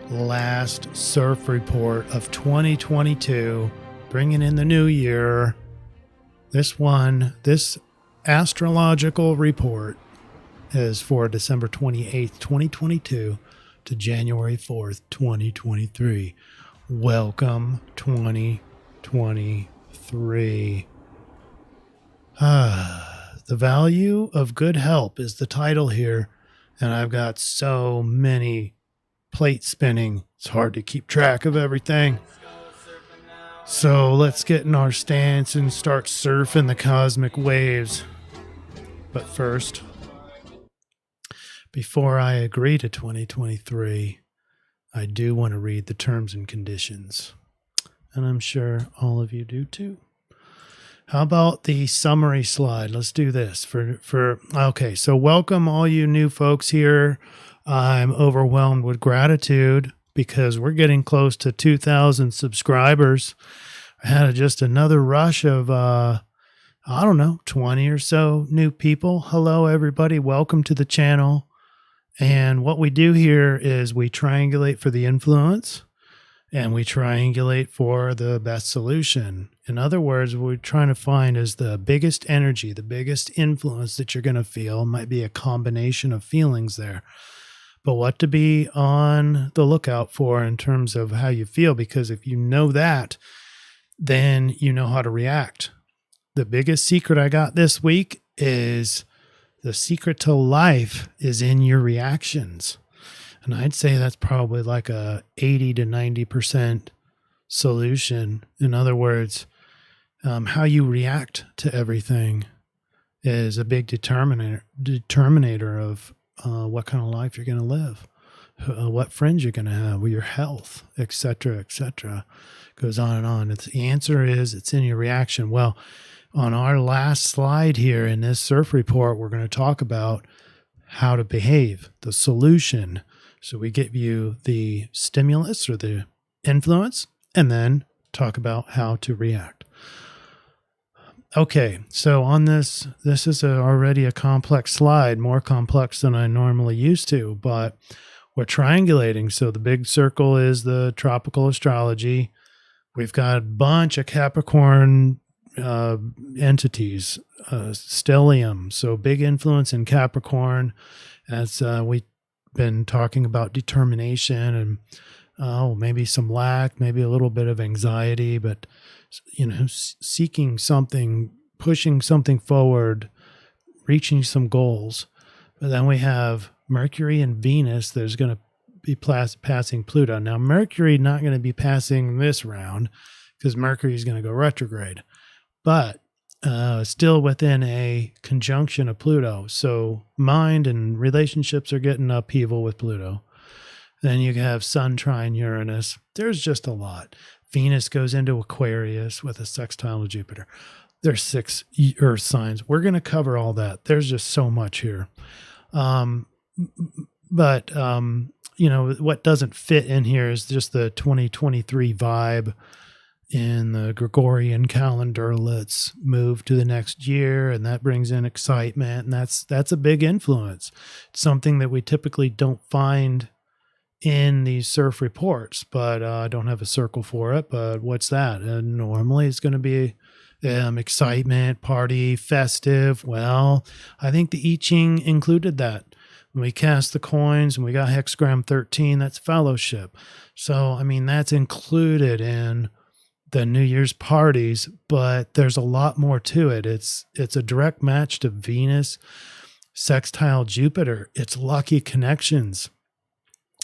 last CIRF report of 2022, bringing in the new year. This astrological report is for December 28th, 2022 to January 4th, 2023. Welcome 2023. The value of good help is the title here, and I've got so many plate spinning. It's hard to keep track of everything. So let's get in our stance and start surfing the cosmic waves. But first, before I agree to 2023, I do want to read the terms and conditions. And I'm sure all of you do too. How about the summary slide? Let's do this okay. So welcome all you new folks here. I'm overwhelmed with gratitude because we're getting close to 2,000 subscribers. I had just another rush of, 20 or so new people. Hello, everybody. Welcome to the channel. And what we do here is we triangulate for the influence and we triangulate for the best solution. In other words, what we're trying to find is the biggest energy, the biggest influence that you're going to feel. It might be a combination of feelings there. But what to be on the lookout for in terms of how you feel, because if you know that, then you know how to react. The biggest secret I got this week is the secret to life is in your reactions. And I'd say that's probably like a 80 to 90% solution. In other words, how you react to everything is a big determinator of what kind of life you're going to live, what friends you're going to have, with your health, etc., etc. Goes on and on. The answer is it's in your reaction. Well, on our last slide here in this CIRF report, we're going to talk about how to behave, the solution. So we give you the stimulus or the influence, and then talk about how to react. Okay, so on this is already a complex slide, more complex than I normally used to, but we're triangulating. So the big circle is the Tropical Astrology. We've got a bunch of Capricorn entities, stellium, so big influence in Capricorn, as we've been talking about determination and maybe some lack, maybe a little bit of anxiety, but seeking something, pushing something forward, reaching some goals. But then we have Mercury and Venus. There's going to be passing Pluto. Now, Mercury not going to be passing this round because Mercury is going to go retrograde, but still within a conjunction of Pluto. So mind and relationships are getting upheaval with Pluto. Then you have Sun trine Uranus. There's just a lot. Venus goes into Aquarius with a sextile to Jupiter. There's 6 Earth signs. We're going to cover all that. There's just so much here. But what doesn't fit in here is just the 2023 vibe in the Gregorian calendar. Let's move to the next year, and that brings in excitement, and that's a big influence. It's something that we typically don't find in these CIRF reports, but I don't have a circle for it. But what's that? And normally it's going to be excitement, party, festive. Well, I think the I-Ching included that. When we cast the coins and we got hexagram 13, that's fellowship. So, that's included in the New Year's parties, but there's a lot more to it. It's a direct match to Venus, sextile Jupiter. It's lucky connections.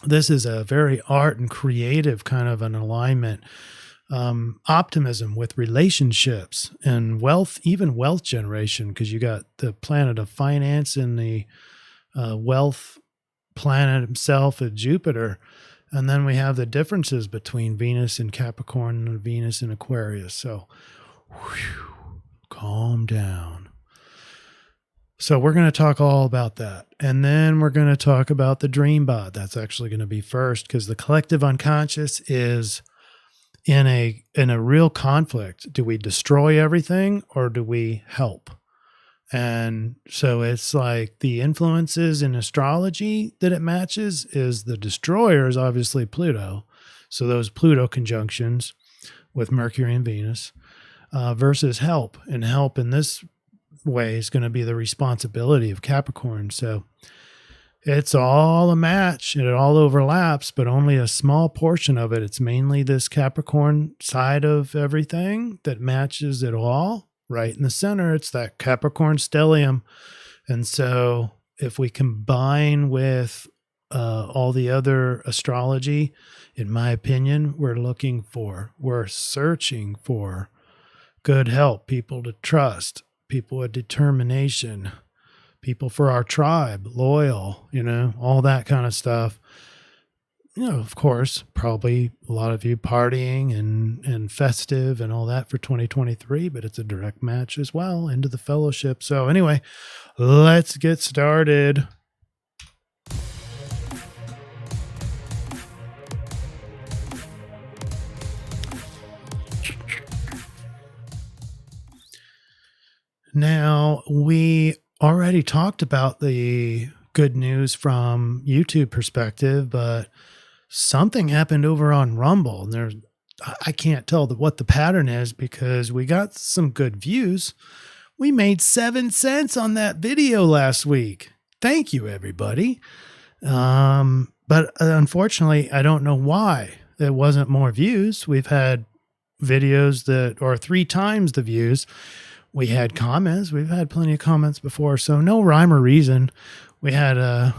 This is a very art and creative kind of an alignment. Optimism with relationships and wealth, even wealth generation, because you got the planet of finance and the wealth planet himself at Jupiter. And then we have the differences between Venus and Capricorn and Venus and Aquarius. So calm down. So we're going to talk all about that. And then we're going to talk about the dream bot. That's actually going to be first, because the collective unconscious is in a real conflict. Do we destroy everything or do we help? And so it's like the influences in astrology that it matches is the destroyer is obviously Pluto. So those Pluto conjunctions with Mercury and Venus versus help. And help in this way is going to be the responsibility of Capricorn. So it's all a match and it all overlaps, but only a small portion of it. It's mainly this Capricorn side of everything that matches it all. Right in the center, it's that Capricorn stellium. And so if we combine with all the other astrology, in my opinion, we're searching for good help, people to trust, people with determination, people for our tribe, loyal, all that kind of stuff. Of course, probably a lot of you partying and festive and all that for 2023, but it's a direct match as well into the fellowship. So anyway, let's get started. Now, we already talked about the good news from YouTube perspective, but something happened over on Rumble. And I can't tell what the pattern is because we got some good views. We made 7 cents on that video last week. Thank you, everybody. But unfortunately, I don't know why there wasn't more views. We've had videos that are 3 times the views. We had comments. We've had plenty of comments before, so no rhyme or reason. We had a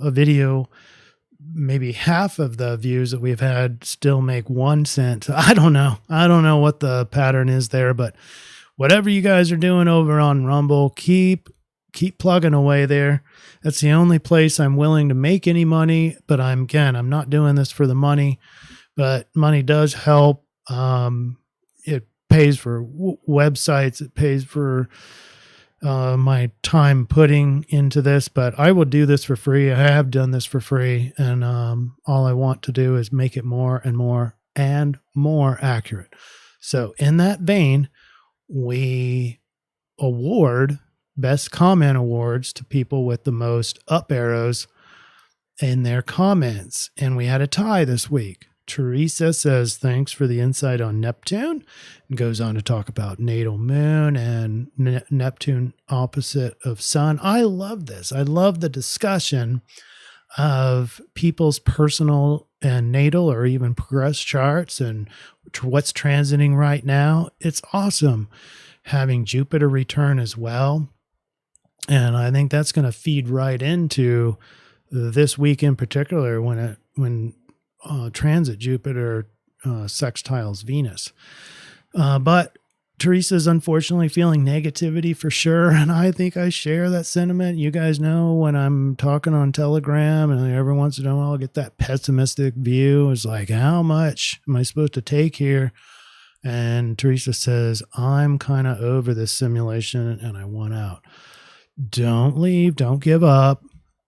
video, maybe half of the views that we've had still make 1 cent. I don't know. I don't know what the pattern is there, but whatever you guys are doing over on Rumble, keep plugging away there. That's the only place I'm willing to make any money, but I'm not doing this for the money, but money does help. It pays for websites. It pays for my time putting into this, but I will do this for free. I have done this for free, and all I want to do is make it more and more and more accurate. So in that vein, we award best comment awards to people with the most up arrows in their comments, and we had a tie this week. Teresa says, thanks for the insight on Neptune, and goes on to talk about natal moon and Neptune opposite of sun. I love this. I love the discussion of people's personal and natal or even progress charts and what's transiting right now. It's awesome having Jupiter return as well. And I think that's going to feed right into this week in particular when transit Jupiter sextiles Venus. But Teresa's unfortunately feeling negativity for sure, and I think I share that sentiment. You guys know when I'm talking on Telegram and every once in a while I'll get that pessimistic view. It's like, how much am I supposed to take here? And Teresa says, I'm kind of over this simulation and I want out. Don't leave, don't give up.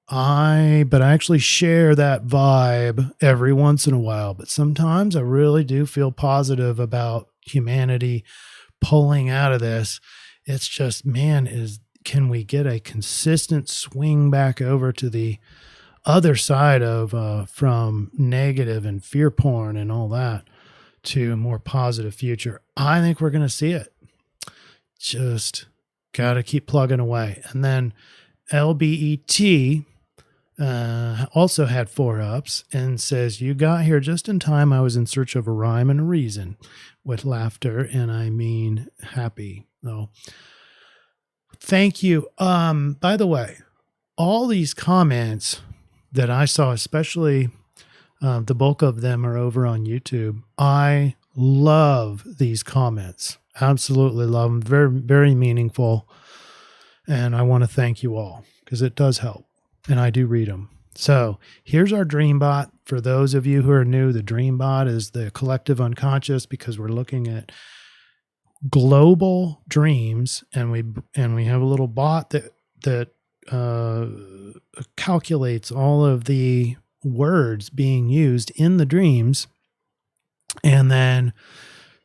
But I actually share that vibe every once in a while, but sometimes I really do feel positive about humanity pulling out of this. It's just, can we get a consistent swing back over to the other side of, from negative and fear porn and all that to a more positive future? I think we're going to see it. Just got to keep plugging away. And then LBET, also had 4 ups and says, you got here just in time. I was in search of a rhyme and a reason with laughter, and I mean happy. Oh, thank you. By the way, all these comments that I saw, especially the bulk of them are over on YouTube. I love these comments. Absolutely love them. Very, very meaningful. And I want to thank you all because it does help. And I do read them. So here's our Dreambot. For those of you who are new, the Dreambot is the collective unconscious because we're looking at global dreams, and we have a little bot that calculates all of the words being used in the dreams, and then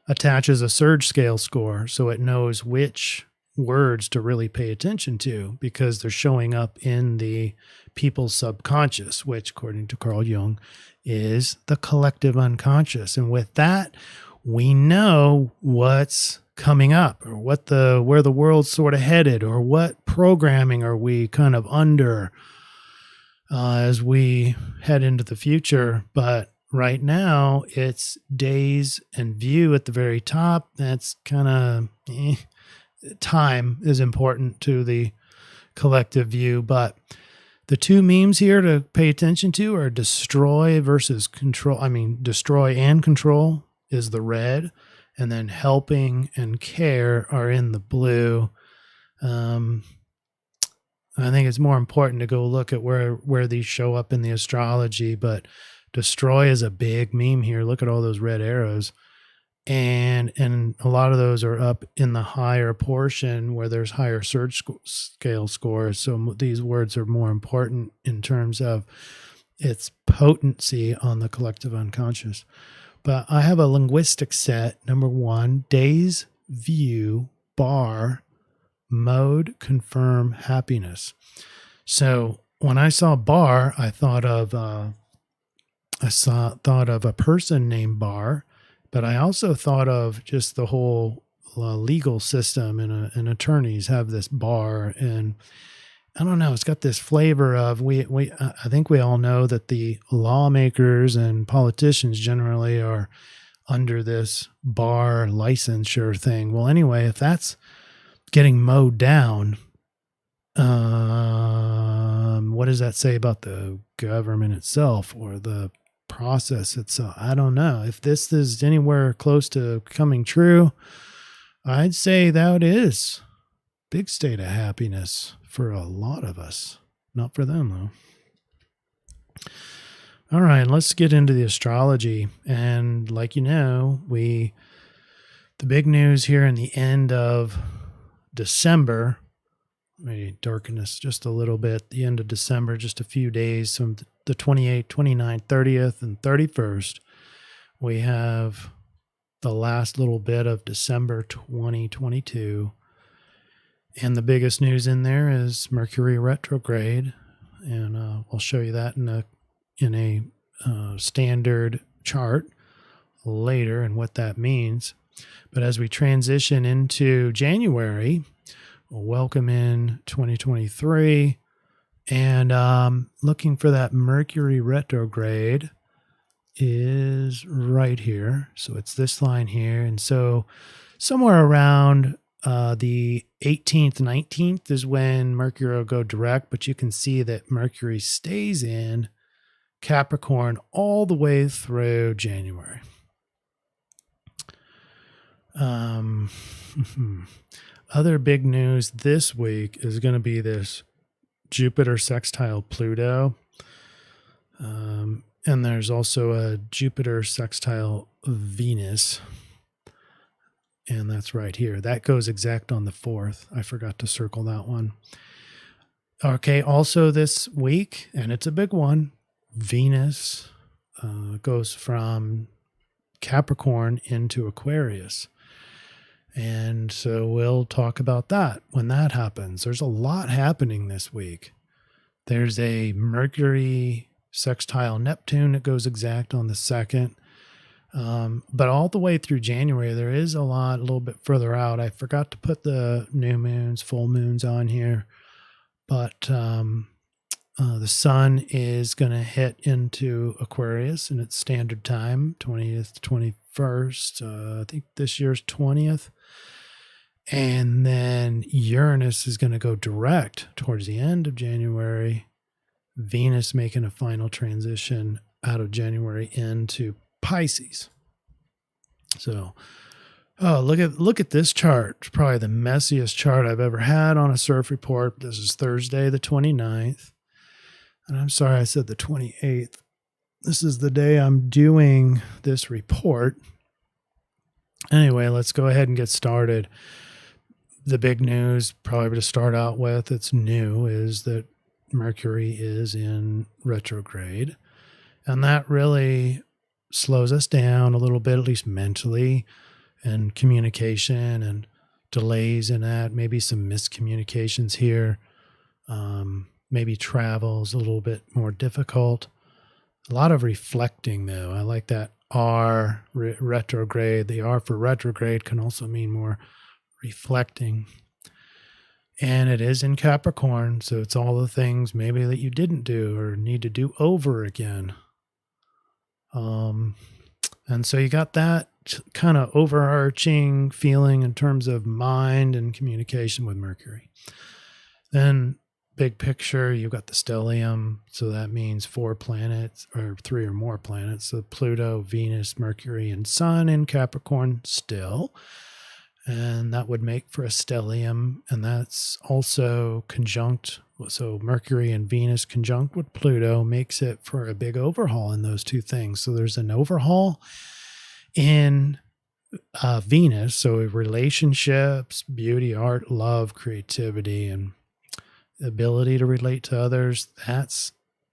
attaches a surge scale score so it knows which words to really pay attention to because they're showing up in the people's subconscious, which, according to Carl Jung, is the collective unconscious. And with that, we know what's coming up, or where the world's sort of headed, or what programming are we kind of under as we head into the future. But right now, it's days and view at the very top. That's kind of time is important to the collective view. But the two memes here to pay attention to are destroy versus control. I mean, destroy and control is the red, and then helping and care are in the blue. I think it's more important to go look at where these show up in the astrology, but destroy is a big meme here. Look at all those red arrows. And a lot of those are up in the higher portion where there's higher surge scale scores. So these words are more important in terms of its potency on the collective unconscious. But I have a linguistic set. Number 1, days, view, bar, mode, confirm, happiness. So when I saw bar, I thought of a person named Bar, but I also thought of just the whole legal system, and attorneys have this bar, and I don't know, it's got this flavor of I think we all know that the lawmakers and politicians generally are under this bar licensure thing. Well, anyway, if that's getting mowed down, what does that say about the government itself or the process itself? I don't know. If this is anywhere close to coming true, I'd say that is big state of happiness for a lot of us. Not for them, though. All right, let's get into the astrology. And like you know, the big news here in the end of December, let me darken this just a little bit, the end of December, just a few days from the 28th, 29th, 30th, and 31st, we have the last little bit of December 2022. And the biggest news in there is Mercury retrograde, and I'll show you that in a standard chart later and what that means. But as we transition into January, we'll welcome in 2023, and looking for that Mercury retrograde is right here. So it's this line here, and so somewhere around the 18th, 19th is when Mercury will go direct, but you can see that Mercury stays in Capricorn all the way through January. Other big news this week is going to be this Jupiter sextile Pluto. And there's also a Jupiter sextile Venus. And that's right here. That goes exact on the 4th. I forgot to circle that one. Okay, also this week, and it's a big one, Venus goes from Capricorn into Aquarius. And so we'll talk about that when that happens. There's a lot happening this week. There's a Mercury sextile Neptune that goes exact on the 2nd. But all the way through January, there is a little bit further out. I forgot to put the new moons, full moons on here, but the sun is going to hit into Aquarius in its standard time, 20th, 21st. I think this year's 20th. And then Uranus is going to go direct towards the end of January. Venus making a final transition out of January into Pisces. So, look at this chart. It's probably the messiest chart I've ever had on a CIRF report. This is Thursday, the 29th. And I'm sorry I said the 28th. This is the day I'm doing this report. Anyway, let's go ahead and get started. The big news, probably to start out with, it's new, is that Mercury is in retrograde. And that really slows us down a little bit, at least mentally, and communication, and delays in that, maybe some miscommunications here. Maybe travel's a little bit more difficult. A lot of reflecting, though. I like that R retrograde. The R for retrograde can also mean more reflecting. And it is in Capricorn, so it's all the things maybe that you didn't do or need to do over again. And so you got that kind of overarching feeling in terms of mind and communication with Mercury. Then big picture, you've got the stellium, so that means 4 planets or 3 or more planets. So Pluto, Venus, Mercury, and Sun in Capricorn still. And that would make for a stellium, and that's also conjunct. So Mercury and Venus conjunct with Pluto makes it for a big overhaul in those two things. So there's an overhaul in Venus, so relationships, beauty, art, love, creativity, and the ability to relate to others. That's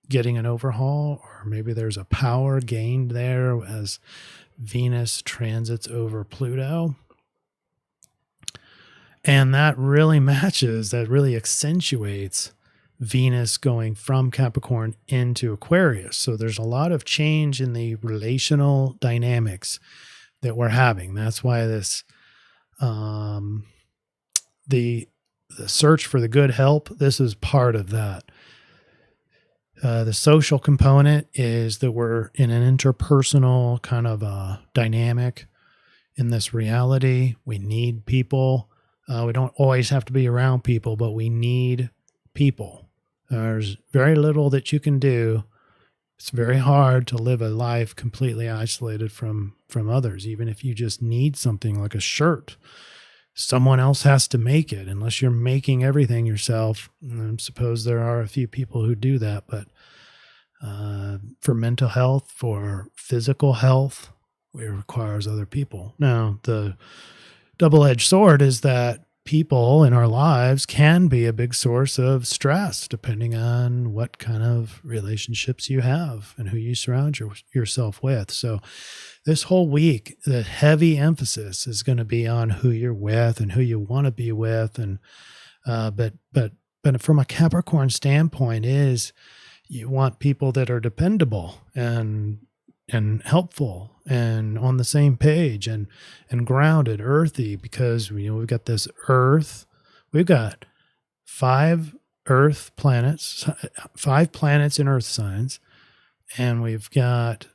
getting an overhaul, or maybe there's a power gained there as Venus transits over Pluto. And that really matches, that really accentuates Venus going from Capricorn into Aquarius. So there's a lot of change in the relational dynamics that we're having. That's why this, the search for the good help, this is part of that. The social component is that we're in an interpersonal kind of dynamic in this reality. We need people. We don't always have to be around people, but we need people. There's very little that you can do. It's very hard to live a life completely isolated from others, even if you just need something like a shirt. Someone else has to make it, unless you're making everything yourself. I suppose there are a few people who do that, but for mental health, for physical health, it requires other people. Now, the double-edged sword is that people in our lives can be a big source of stress, depending on what kind of relationships you have and who you surround yourself with. So this whole week, the heavy emphasis is going to be on who you're with and who you want to be with. And but from a Capricorn standpoint, is you want people that are dependable and helpful and on the same page and grounded, earthy, because we've got this Earth. We've got 5 Earth planets, 5 planets in Earth signs, and we've got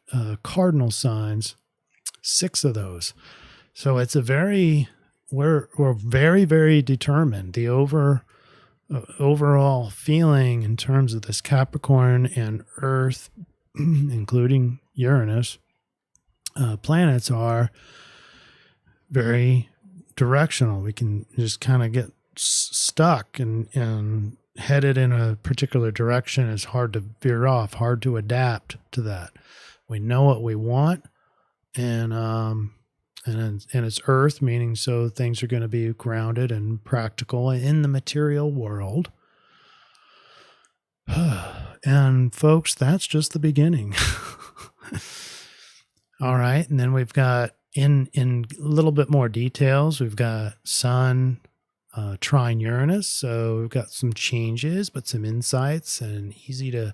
cardinal signs, 6 of those. So it's we're very, very determined. The overall feeling in terms of this Capricorn and Earth, including Uranus, planets are very directional. We can just kind of get stuck and headed in a particular direction. It's hard to veer off, hard to adapt to that. We know what we want, and it's Earth, meaning so things are going to be grounded and practical in the material world. And folks, that's just the beginning. All right. And then we've got in a little bit more details, we've got Sun trine Uranus. So we've got some changes, but some insights, and easy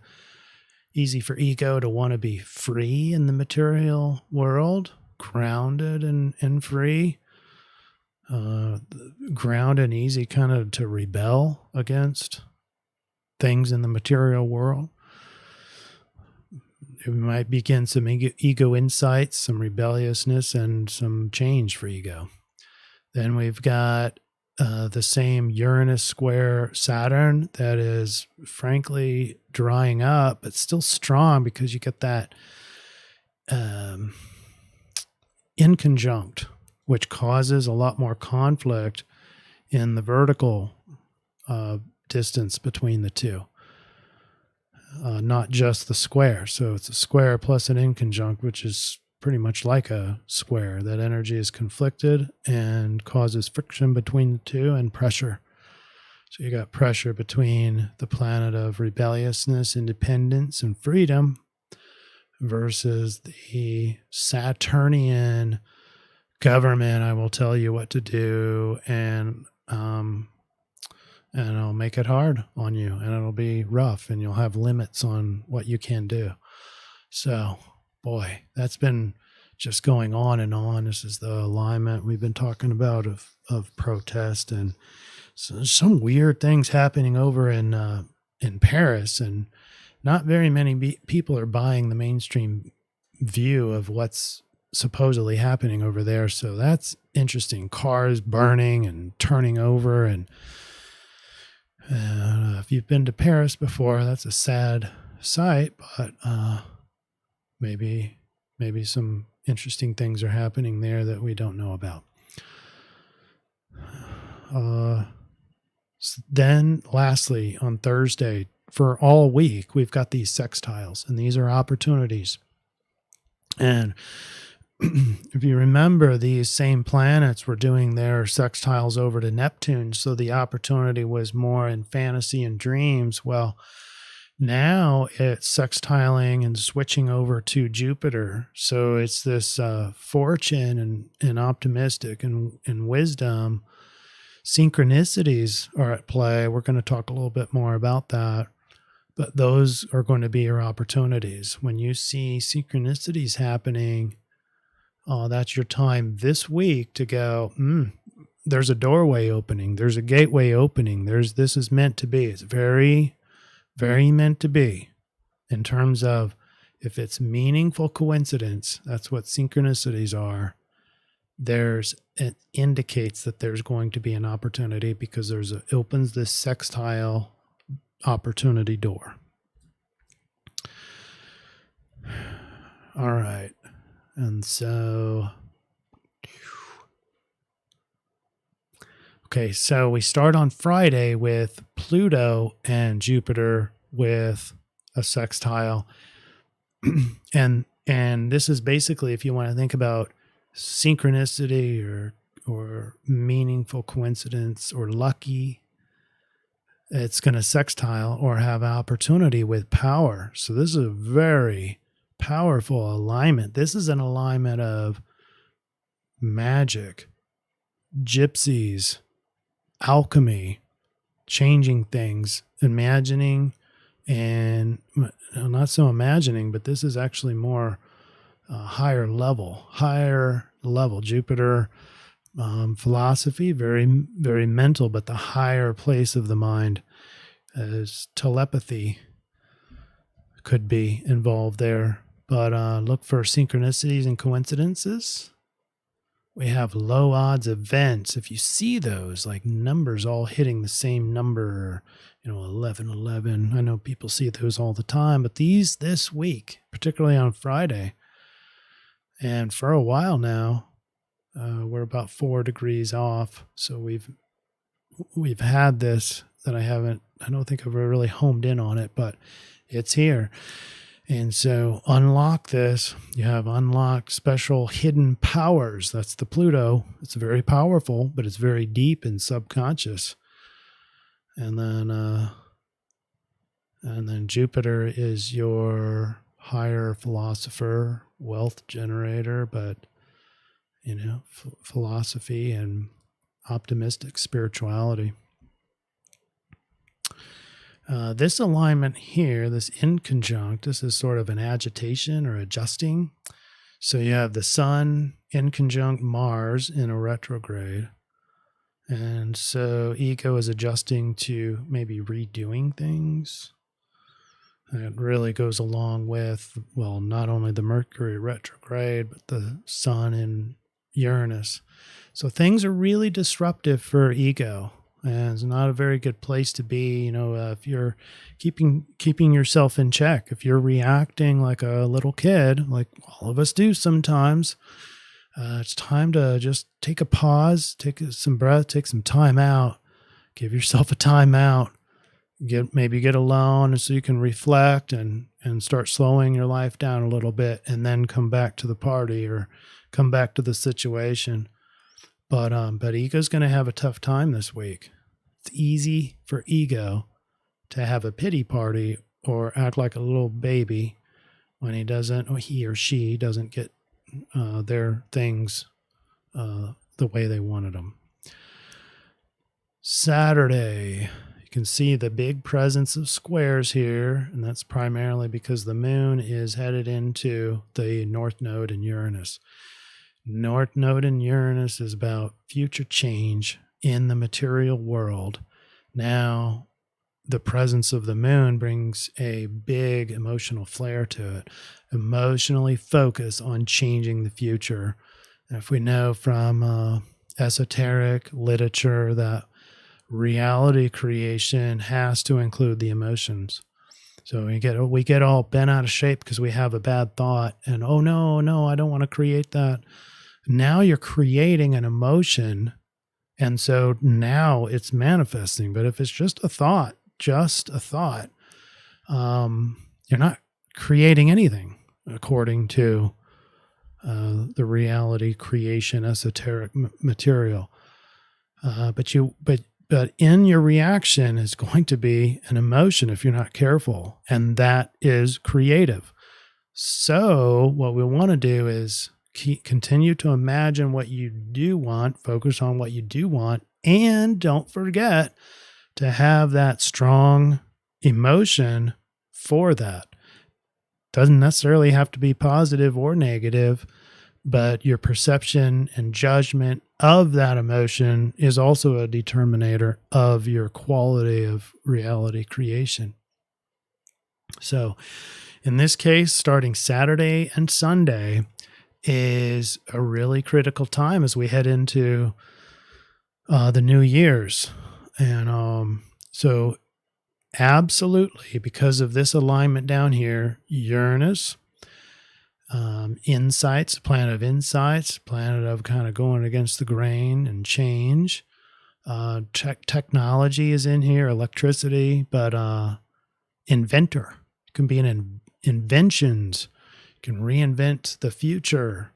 for ego to want to be free in the material world, grounded and free, grounded and easy kind of to rebel against things in the material world. We might begin some ego insights, some rebelliousness, and some change for ego. Then we've got the same Uranus square Saturn that is frankly drying up, but still strong, because you get that inconjunct, which causes a lot more conflict in the vertical distance between the two. Not just the square. So it's a square plus an inconjunct, which is pretty much like a square. That energy is conflicted and causes friction between the two and pressure. So you got pressure between the planet of rebelliousness, independence, and freedom versus the Saturnian government, I will tell you what to do, and it'll make it hard on you, and it'll be rough, and you'll have limits on what you can do. So, boy, that's been just going on and on. This is the alignment we've been talking about of protest, and so some weird things happening over in Paris, and not very many people are buying the mainstream view of what's supposedly happening over there. So that's interesting. Cars burning and turning over, and if you've been to Paris before, that's a sad sight, but maybe some interesting things are happening there that we don't know about. Then lastly, on Thursday, for all week, we've got these sextiles, and these are opportunities. And if you remember, these same planets were doing their sextiles over to Neptune, so the opportunity was more in fantasy and dreams. Well, now it's sextiling and switching over to Jupiter. So it's this fortune and optimistic and wisdom. Synchronicities are at play. We're going to talk a little bit more about that. But those are going to be your opportunities. When you see synchronicities happening, that's your time this week to go, there's a doorway opening. There's a gateway opening. This is meant to be. It's very, very meant to be in terms of if it's meaningful coincidence, that's what synchronicities are. It indicates that there's going to be an opportunity because it opens this sextile opportunity door. All right. And so, okay, so we start on Friday with Pluto and Jupiter with a sextile. and this is basically, if you want to think about synchronicity or meaningful coincidence or lucky, it's going to sextile or have opportunity with power. So this is a very powerful alignment. This is an alignment of magic, gypsies, alchemy, changing things, imagining, and not so imagining, but this is actually more higher level. Jupiter, philosophy, very, very mental, but the higher place of the mind is telepathy could be involved there. But look for synchronicities and coincidences. We have low odds events. If you see those, like numbers all hitting the same number, 1111. I know people see those all the time, but this week, particularly on Friday, and for a while now, we're about 4 degrees off. So we've had this that I don't think I've ever really homed in on it, but it's here. And so unlock this. You have unlocked special hidden powers. That's the Pluto. It's very powerful, but it's very deep and subconscious. And then Jupiter is your higher philosopher, wealth generator, but philosophy and optimistic spirituality. This alignment here, this inconjunct, this is sort of an agitation or adjusting. So you have the Sun inconjunct Mars in a retrograde. And so ego is adjusting to maybe redoing things. And it really goes along with, not only the Mercury retrograde, but the Sun in Uranus. So things are really disruptive for ego. And it's not a very good place to be, if you're keeping yourself in check. If you're reacting like a little kid, like all of us do sometimes, it's time to just take a pause, take some breath, take some time out, give yourself a time out, get alone so you can reflect and start slowing your life down a little bit, and then come back to the party or come back to the situation. But ego's going to have a tough time this week. It's easy for ego to have a pity party or act like a little baby when he or she doesn't get their things the way they wanted them. Saturday, you can see the big presence of squares here, and that's primarily because the moon is headed into the North Node in Uranus. North Node in Uranus is about future change in the material world. Now, the presence of the moon brings a big emotional flair to it. Emotionally focus on changing the future. And if we know from esoteric literature that reality creation has to include the emotions. So we get all bent out of shape because we have a bad thought and, oh no, I don't want to create that. Now you're creating an emotion, and so now it's manifesting. But if it's just a thought, you're not creating anything according to the reality creation esoteric material. But in your reaction is going to be an emotion if you're not careful, and that is creative. So what we want to do is continue to imagine what you do want, focus on what you do want, and don't forget to have that strong emotion for that. Doesn't necessarily have to be positive or negative, but your perception and judgment of that emotion is also a determinator of your quality of reality creation. So in this case, starting Saturday and Sunday is a really critical time as we head into the New Year's. And so absolutely, because of this alignment down here, Uranus, insights, planet of insights, planet of kind of going against the grain and change. Technology is in here, electricity, but inventor. It can be an inventions. You can reinvent the future.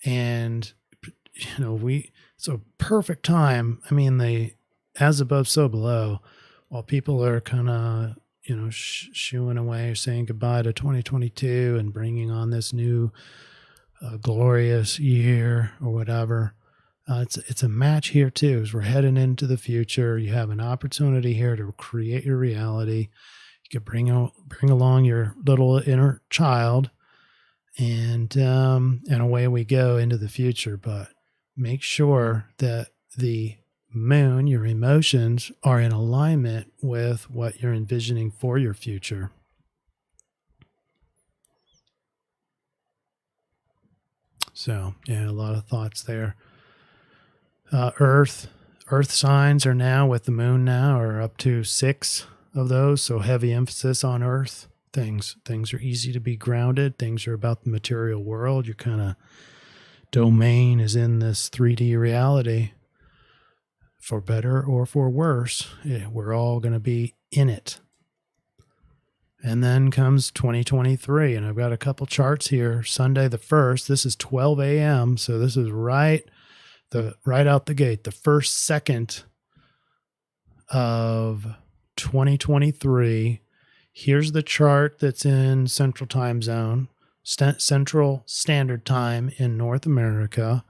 And, it's a perfect time. I mean, as above, so below, while people are kind of, shooing away, saying goodbye to 2022 and bringing on this new glorious year or whatever. It's a match here too, as we're heading into the future. You have an opportunity here to create your reality. You could bring along your little inner child, and away we go into the future. But make sure that the moon, your emotions, are in alignment with what you're envisioning for your future. So, yeah, a lot of thoughts there. Earth signs are now, with the moon now, are up to 6 of those. So heavy emphasis on Earth. Things are easy to be grounded. Things are about the material world. Your kind of domain is in this 3D reality. For better or for worse, we're all going to be in it. And then comes 2023, and I've got a couple charts here. Sunday the 1st, this is 12 a.m., so this is right out the gate, the first second of 2023. Here's the chart that's in Central Time Zone, Central Standard Time in North America.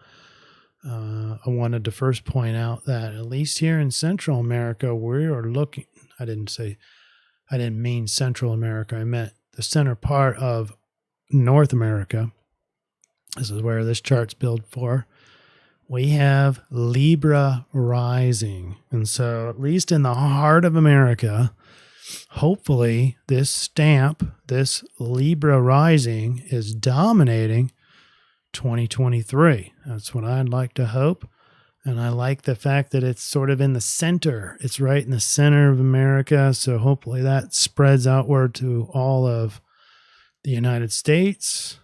I wanted to first point out that at least here in Central America, we are looking, I didn't mean Central America. I meant the center part of North America. This is where this chart's built for. We have Libra rising. And so at least in the heart of America, hopefully this stamp, this Libra rising, is dominating 2023. That's what I'd like to hope. And I like the fact that it's sort of in the center. It's right in the center of America. So hopefully that spreads outward to all of the United States.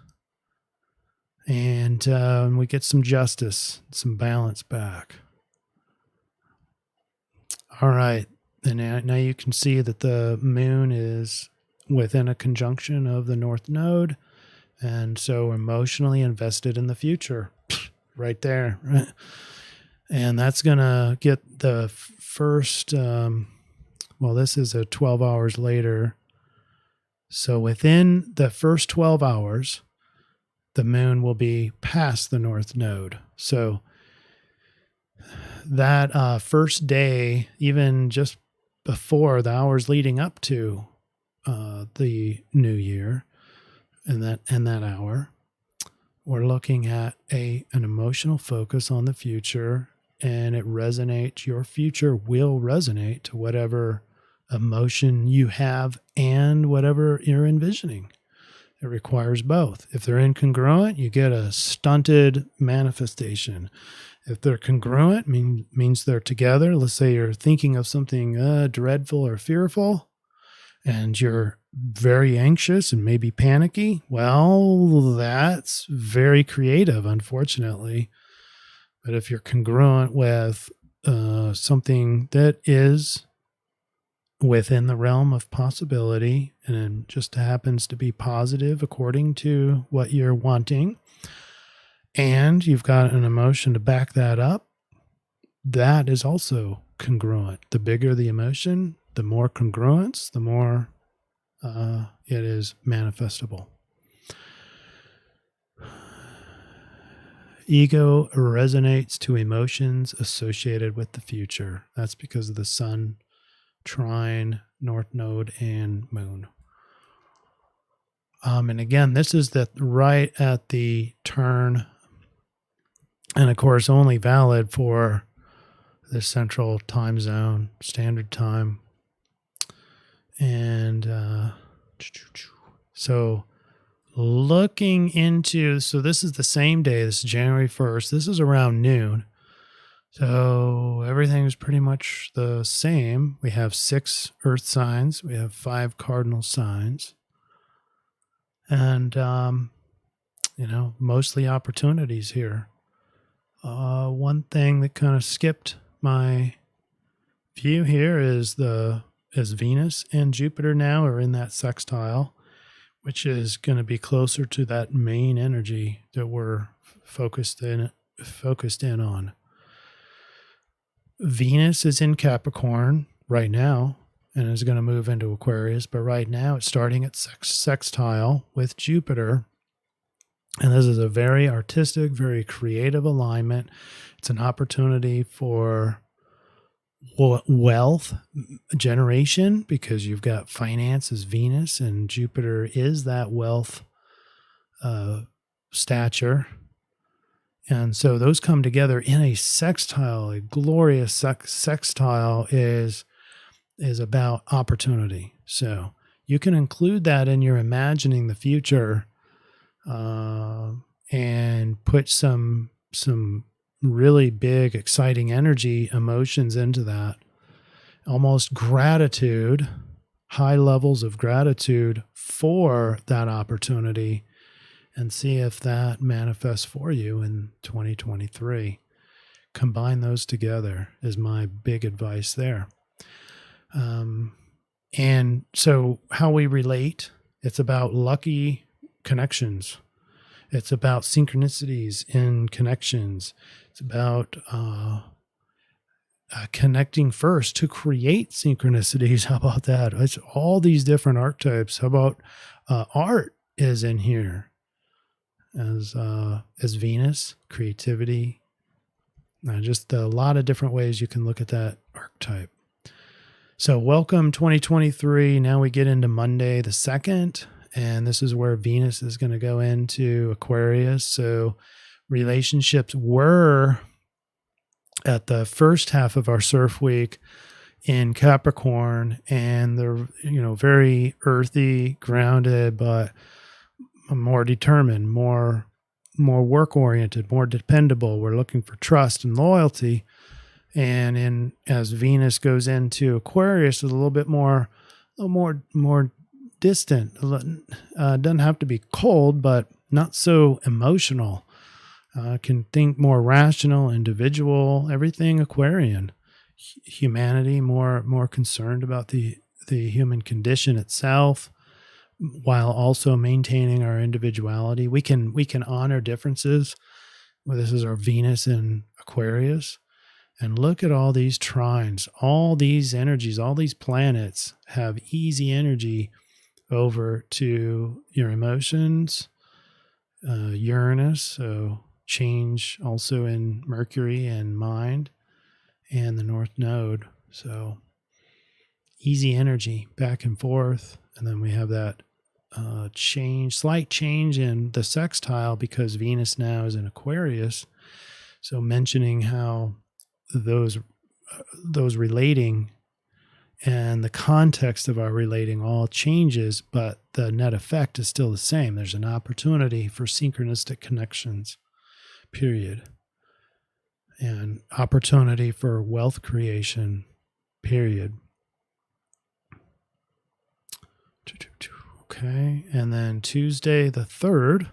And we get some justice, some balance back. All right. And now you can see that the moon is within a conjunction of the North Node. And so emotionally invested in the future right there. Right? And that's going to get the first, this is a 12 hours later. So within the first 12 hours, the moon will be past the North Node. So that first day, even just before the hours leading up to the new year, and that hour, we're looking at an emotional focus on the future, and it resonates. Your future will resonate to whatever emotion you have and whatever you're envisioning. It requires both. If they're incongruent, you get a stunted manifestation. If they're congruent, means they're together. Let's say you're thinking of something dreadful or fearful, and you're very anxious and maybe panicky. Well, that's very creative, unfortunately. But if you're congruent with something that is within the realm of possibility and just happens to be positive according to what you're wanting, and you've got an emotion to back that up, that is also congruent. The bigger the emotion, the more congruence, the more it is manifestable. Ego resonates to emotions associated with the future. That's because of the sun, trine, north node, and moon. And again, this is right at the turn, and of course only valid for the central time zone, standard time. And so looking into, so this is the same day, this is January 1st, this is around noon. So everything's pretty much the same. We have 6 earth signs, we have 5 cardinal signs, and, mostly opportunities here. One thing that kind of skipped my view here is Venus and Jupiter now are in that sextile, which is going to be closer to that main energy that we're focused in on. Venus is in Capricorn right now and is going to move into Aquarius, but right now it's starting at sextile with Jupiter. And this is a very artistic, very creative alignment. It's an opportunity for wealth generation because you've got finance as Venus, and Jupiter is that wealth stature. And so those come together in a sextile. A glorious sextile is about opportunity. So you can include that in your imagining the future, and put some really big, exciting energy, emotions into that. Almost gratitude, high levels of gratitude for that opportunity, and see if that manifests for you in 2023. Combine those together is my big advice there. And so how we relate, it's about lucky connections. It's about synchronicities in connections. It's about connecting first to create synchronicities. How about that? It's all these different archetypes. How about art is in here as Venus, creativity. Just a lot of different ways you can look at that archetype. So welcome 2023. Now we get into Monday the 2nd. And this is where Venus is going to go into Aquarius. So relationships were at the first half of our CIRF week in Capricorn, and they're, very earthy, grounded, but more determined, more work-oriented, more dependable. We're looking for trust and loyalty. And as Venus goes into Aquarius, it's a little bit more distant. Doesn't have to be cold, but not so emotional. Can think more rational, individual, everything Aquarian. Humanity, more concerned about the human condition itself, while also maintaining our individuality. We can honor differences. Well, this is our Venus in Aquarius. And look at all these trines, all these energies, all these planets have easy energy over to your emotions, Uranus, so change also in Mercury and mind, and the North Node. So easy energy back and forth. And then we have that slight change in the sextile because Venus now is in Aquarius. So mentioning how those relating and the context of our relating all changes, but the net effect is still the same. There's an opportunity for synchronistic connections, period. And opportunity for wealth creation, period. Okay, and then Tuesday the 3rd.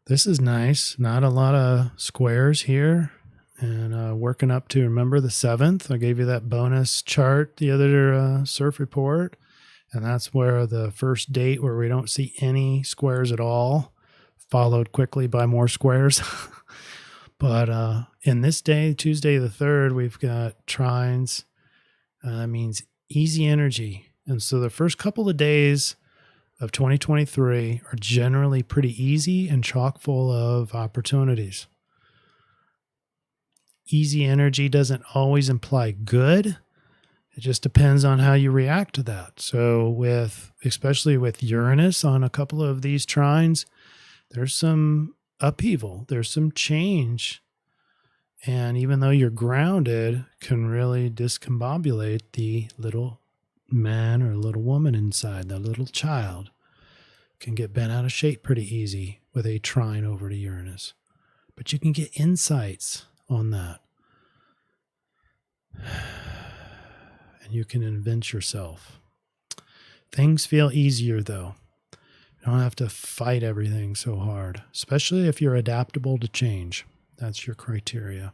This is nice. Not a lot of squares here. And working up to, remember, the 7th. I gave you that bonus chart, the other CIRF report. And that's where the first date where we don't see any squares at all, followed quickly by more squares. But in this day, Tuesday the 3rd, we've got trines. That means easy energy. And so the first couple of days of 2023 are generally pretty easy and chock full of opportunities. Easy energy doesn't always imply good. It just depends on how you react to that. So especially with Uranus on a couple of these trines, there's some upheaval, there's some change. And even though you're grounded, can really discombobulate the little man or little woman inside, the little child. Can get bent out of shape pretty easy with a trine over to Uranus. But you can get insights on that. And you can invent yourself. Things feel easier though. You don't have to fight everything so hard, especially if you're adaptable to change. That's your criteria.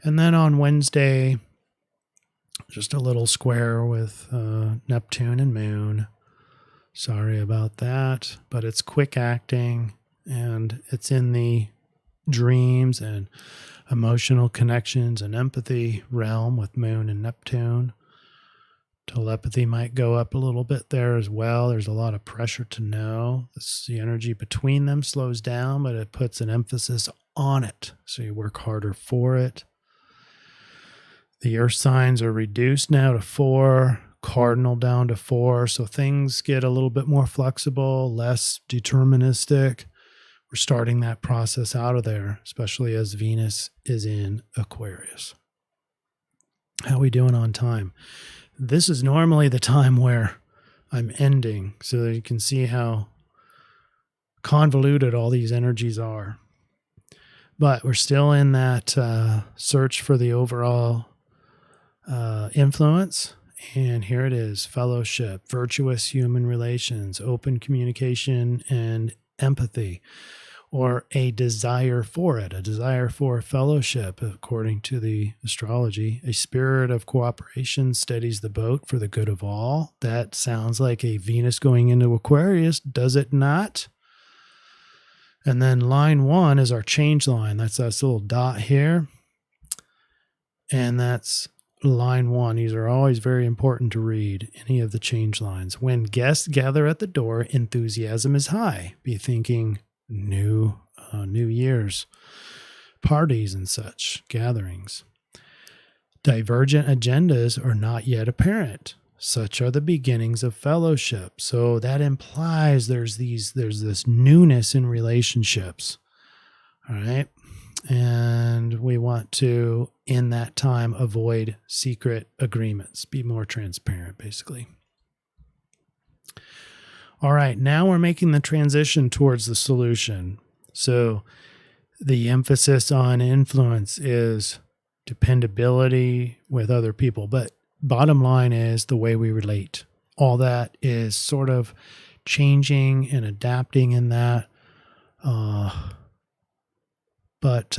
And then on Wednesday, just a little square with Neptune and Moon. Sorry about that, but it's quick acting and it's in the dreams and emotional connections and empathy realm with Moon and Neptune. Telepathy might go up a little bit there as well. There's a lot of pressure to know. The energy between them slows down, but it puts an emphasis on it. So you work harder for it. The earth signs are reduced now to 4, cardinal down to 4. So things get a little bit more flexible, less deterministic. We're starting that process out of there, especially as Venus is in Aquarius. How are we doing on time? This is normally the time where I'm ending, so that you can see how convoluted all these energies are. But we're still in that search for the overall influence. And here it is: fellowship, virtuous human relations, open communication, and empathy, or a desire for it, a desire for fellowship, according to the astrology. A spirit of cooperation steadies the boat for the good of all. That sounds like a Venus going into Aquarius, does it not? And then line 1 is our change line. That's this little dot here. And that's line 1. These are always very important to read, any of the change lines. When guests gather at the door, enthusiasm is high. Be thinking New Year's parties and such gatherings. Divergent agendas are not yet apparent. Such are the beginnings of fellowship. So that implies there's this newness in relationships. All right. And we want to, in that time, avoid secret agreements. Be more transparent, basically. All right, now we're making the transition towards the solution. So the emphasis on influence is dependability with other people. But bottom line is the way we relate. All that is sort of changing and adapting in that. But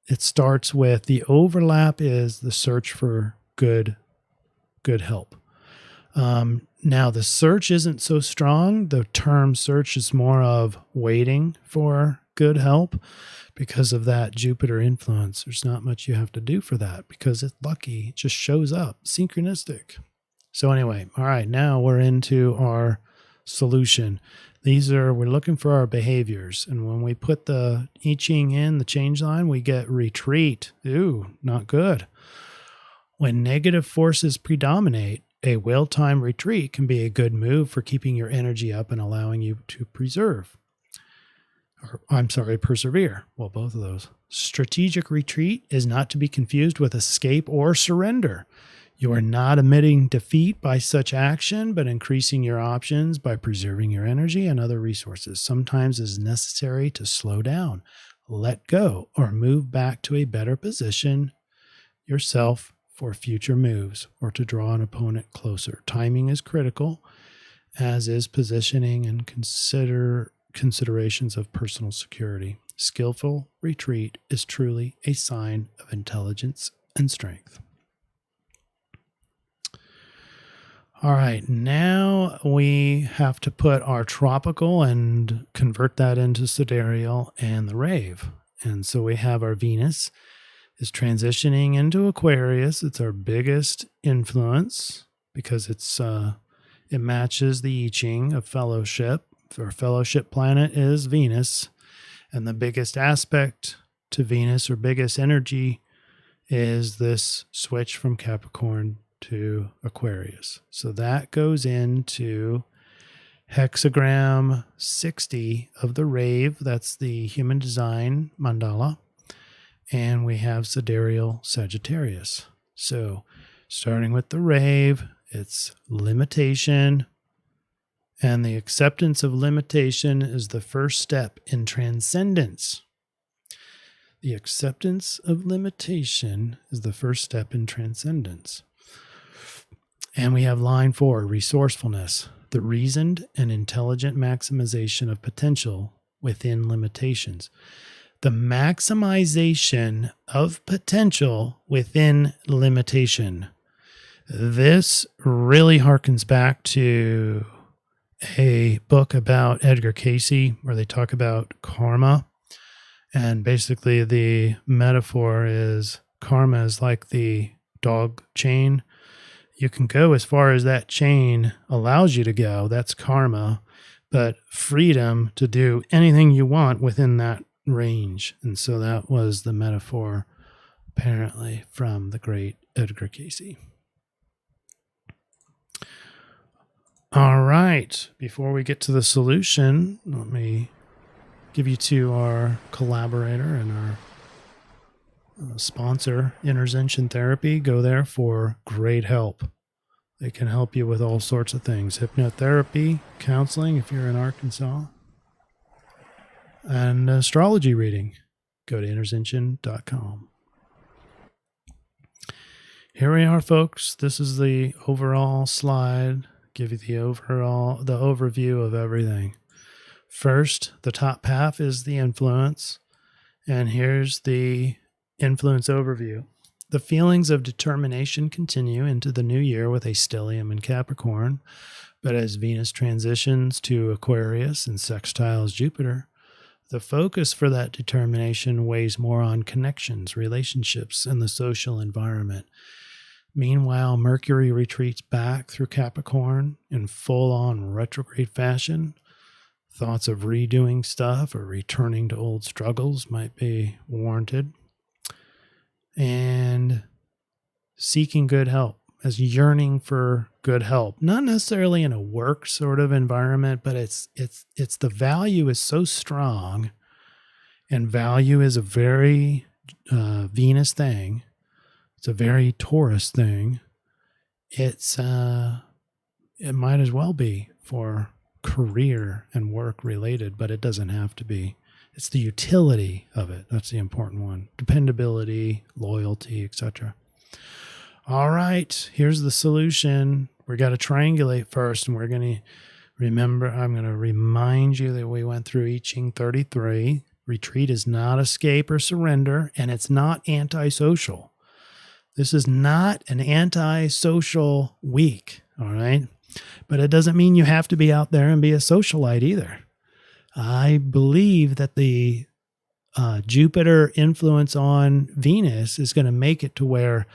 it starts with the overlap is the search for good help. Now, the search isn't so strong. The term search is more of waiting for good help because of that Jupiter influence. There's not much you have to do for that because it's lucky. It just shows up, synchronistic. So anyway, all right, now we're into our solution. We're looking for our behaviors. And when we put the I-Ching in the change line, we get retreat. Ooh, not good. When negative forces predominate, a well-timed retreat can be a good move for keeping your energy up and allowing you to persevere. Well, both of those. Strategic retreat is not to be confused with escape or surrender. You are not admitting defeat by such action, but increasing your options by preserving your energy and other resources. Sometimes it is necessary to slow down, let go, or move back to a better position yourself for future moves or to draw an opponent closer. Timing is critical, as is positioning and considerations of personal security. Skillful retreat is truly a sign of intelligence and strength. All right, now we have to put our tropical and convert that into sidereal and the rave. And so we have our Venus is transitioning into Aquarius. It's our biggest influence because it matches the I-Ching of fellowship. Our fellowship planet is Venus, and the biggest aspect to Venus or biggest energy is this switch from Capricorn to Aquarius. So that goes into hexagram 60 of the rave. That's the human design mandala. And we have sidereal Sagittarius. So starting with the rave, it's limitation. And the acceptance of limitation is the first step in transcendence. The acceptance of limitation is the first step in transcendence. And we have line 4, resourcefulness, the reasoned and intelligent maximization of potential within limitations. The maximization of potential within limitation. This really harkens back to a book about Edgar Cayce where they talk about karma. And basically the metaphor is karma is like the dog chain. You can go as far as that chain allows you to go. That's karma. But freedom to do anything you want within that range. And so that was the metaphor, apparently, from the great Edgar Cayce. All right. Before we get to the solution, let me give you to our collaborator and our sponsor, Intervention Therapy. Go there for great help. They can help you with all sorts of things. Hypnotherapy, counseling if you're in Arkansas, and astrology reading. Go to intervention.com. Here we are, folks. This is the overall slide. Give you the overview of everything. First, the top half is the influence, and here's the influence overview. The feelings of determination continue into the new year with a stellium in Capricorn, but as Venus transitions to Aquarius and sextiles Jupiter, the focus for that determination weighs more on connections, relationships, and the social environment. Meanwhile, Mercury retreats back through Capricorn in full-on retrograde fashion. Thoughts of redoing stuff or returning to old struggles might be warranted. And seeking good help, as yearning for good help, not necessarily in a work sort of environment, but it's the value is so strong, and value is a very Venus thing. It's a very Taurus thing. It might as well be for career and work related, but it doesn't have to be. It's the utility of it. That's the important one. Dependability, loyalty, etc. All right, here's the solution. We got to triangulate first, and we're going to remember, I'm going to remind you that we went through I-Ching 33. Retreat is not escape or surrender, and it's not antisocial. This is not an antisocial week, all right? But it doesn't mean you have to be out there and be a socialite either. I believe that the Jupiter influence on Venus is going to make it to where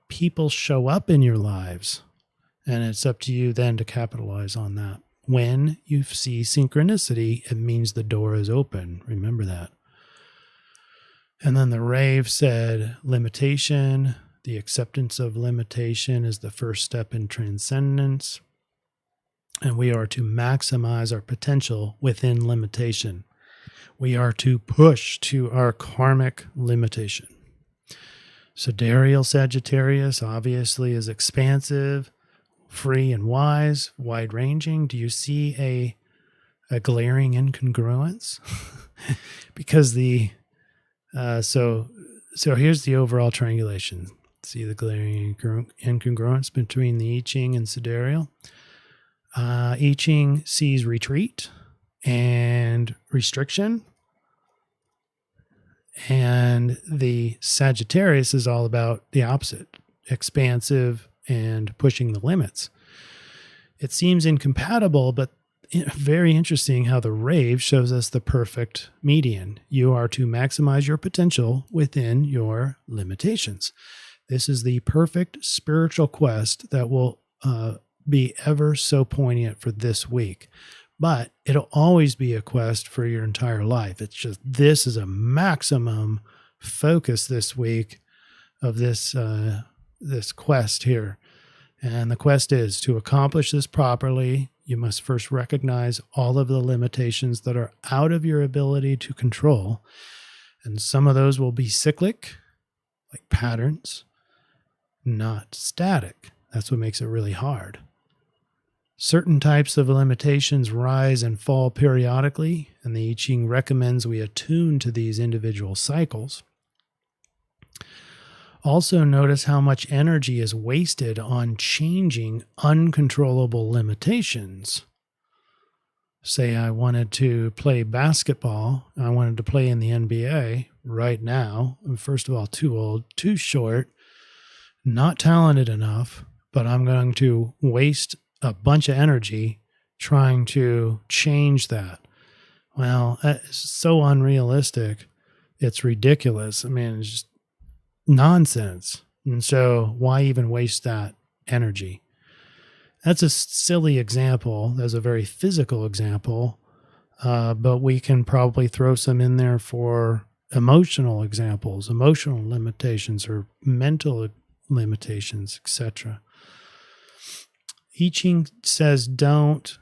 people show up in your lives, and it's up to you then to capitalize on that. when you see synchronicity, it means the door is open. Remember that. And then the rave said limitation. The acceptance of limitation is the first step in transcendence. And we are to maximize our potential within limitation. We are to push to our karmic limitation. Sidereal Sagittarius obviously is expansive, free and wise, wide-ranging. Do you see a glaring incongruence? Because so here's the overall triangulation. See the glaring incongruence between the I-Ching and Sidereal. I-Ching sees retreat and restriction, and the Sagittarius is all about the opposite, expansive and pushing the limits. It seems incompatible, but very interesting how the rave shows us the perfect median. You are to maximize your potential within your limitations. This is the perfect spiritual quest that will be ever so poignant for this week. But it'll always be a quest for your entire life. It's just this is a maximum focus this week of this quest here. And the quest is to accomplish this properly. You must first recognize all of the limitations that are out of your ability to control. And some of those will be cyclic, like patterns, not static. That's what makes it really hard. Certain types of limitations rise and fall periodically, and the I-Ching recommends we attune to these individual cycles. Also notice how much energy is wasted on changing uncontrollable limitations. Say I wanted to play basketball, I wanted to play in the NBA right now. I'm first of all too old, too short, not talented enough, but I'm going to waste a bunch of energy trying to change that. Well, it's so unrealistic. It's ridiculous. I mean, it's just nonsense. And so why even waste that energy? That's a silly example. That's a very physical example. But we can probably throw some in there for emotional examples, emotional limitations or mental limitations, etc. I-Ching says don't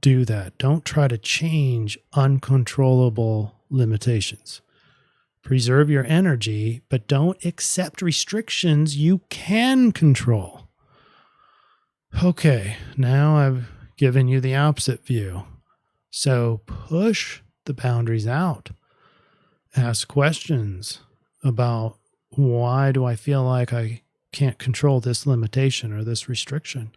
do that. Don't try to change uncontrollable limitations. Preserve your energy, but don't accept restrictions you can control. Okay, now I've given you the opposite view. So push the boundaries out. Ask questions about why do I feel like I can't control this limitation or this restriction.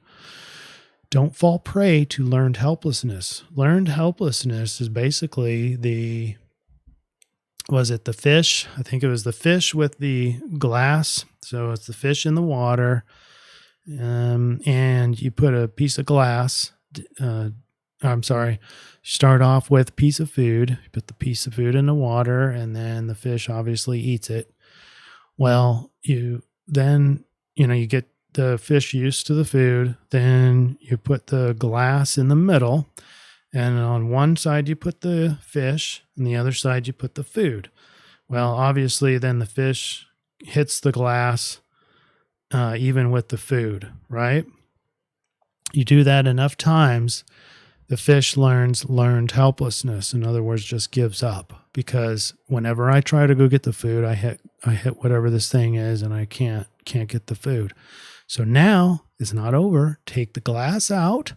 Don't fall prey to learned helplessness. Learned helplessness is basically was it the fish? I think it was the fish with the glass. So it's the fish in the water. And you put a piece of glass. Start off with a piece of food. You put the piece of food in the water, and then the fish obviously eats it. Well, you get the fish used to the food, then you put the glass in the middle, and on one side you put the fish, and the other side you put the food. Well, obviously then the fish hits the glass even with the food, right? You do that enough times, the fish learned helplessness. In other words, just gives up, because whenever I try to go get the food, I hit whatever this thing is, and I can't get the food. So now it's not over. Take the glass out.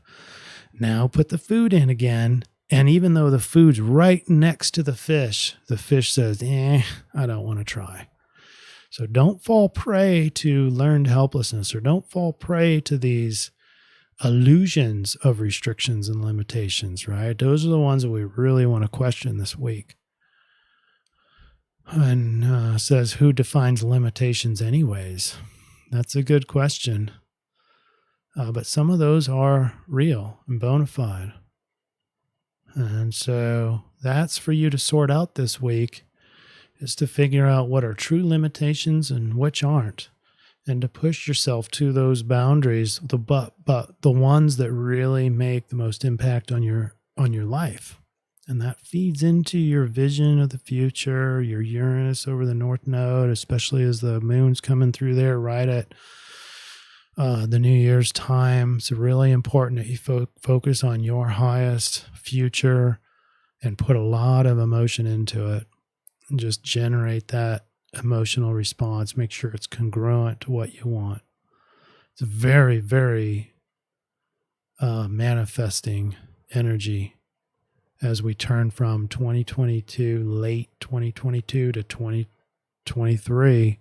Now put the food in again. And even though the food's right next to the fish says, I don't want to try. So don't fall prey to learned helplessness, or don't fall prey to these illusions of restrictions and limitations, right? Those are the ones that we really want to question this week. And says, who defines limitations anyways? That's a good question. But some of those are real and bona fide. And so that's for you to sort out this week, is to figure out what are true limitations and which aren't. and to push yourself to those boundaries, but the ones that really make the most impact on your life. And that feeds into your vision of the future, your Uranus over the North Node, especially as the moon's coming through there right at the New Year's time. It's really important that you focus on your highest future and put a lot of emotion into it and just generate that emotional response. Make sure it's congruent to what you want. It's a very, very manifesting energy as we turn from 2022, late 2022 to 2023.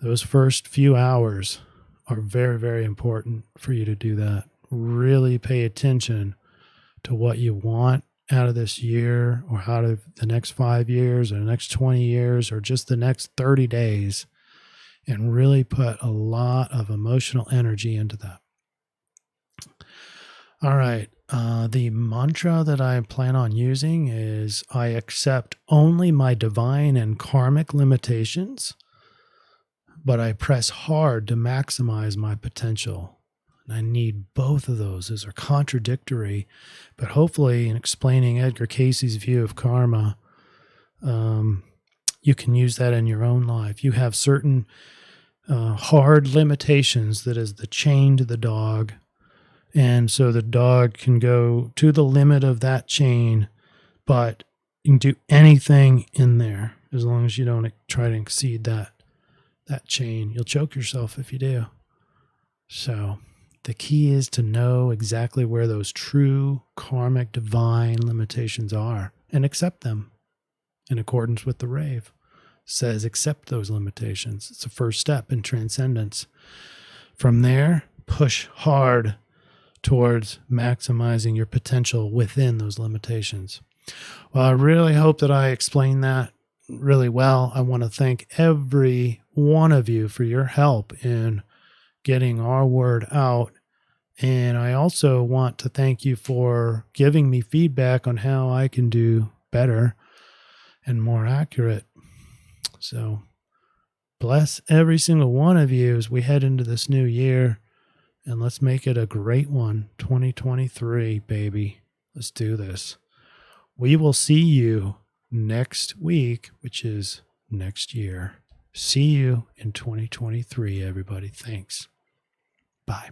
Those first few hours are very, very important for you to do that. Really pay attention to what you want out of this year, or out of the next 5 years, or the next 20 years, or just the next 30 days, and really put a lot of emotional energy into that. All right. The mantra that I plan on using is, I accept only my divine and karmic limitations, but I press hard to maximize my potential. And I need both of those. Those are contradictory, but hopefully in explaining Edgar Cayce's view of karma, you can use that in your own life. You have certain hard limitations that is the chain to the dog. And so the dog can go to the limit of that chain, but you can do anything in there as long as you don't try to exceed that chain. You'll choke yourself if you do. So the key is to know exactly where those true karmic divine limitations are and accept them in accordance with the rave. It says accept those limitations. It's the first step in transcendence. From there, push hard towards maximizing your potential within those limitations. Well, I really hope that I explained that really well. I want to thank every one of you for your help in getting our word out. And I also want to thank you for giving me feedback on how I can do better and more accurate. So bless every single one of you as we head into this new year. And let's make it a great one. 2023, baby. Let's do this. We will see you next week, which is next year. See you in 2023, everybody. Thanks. Bye.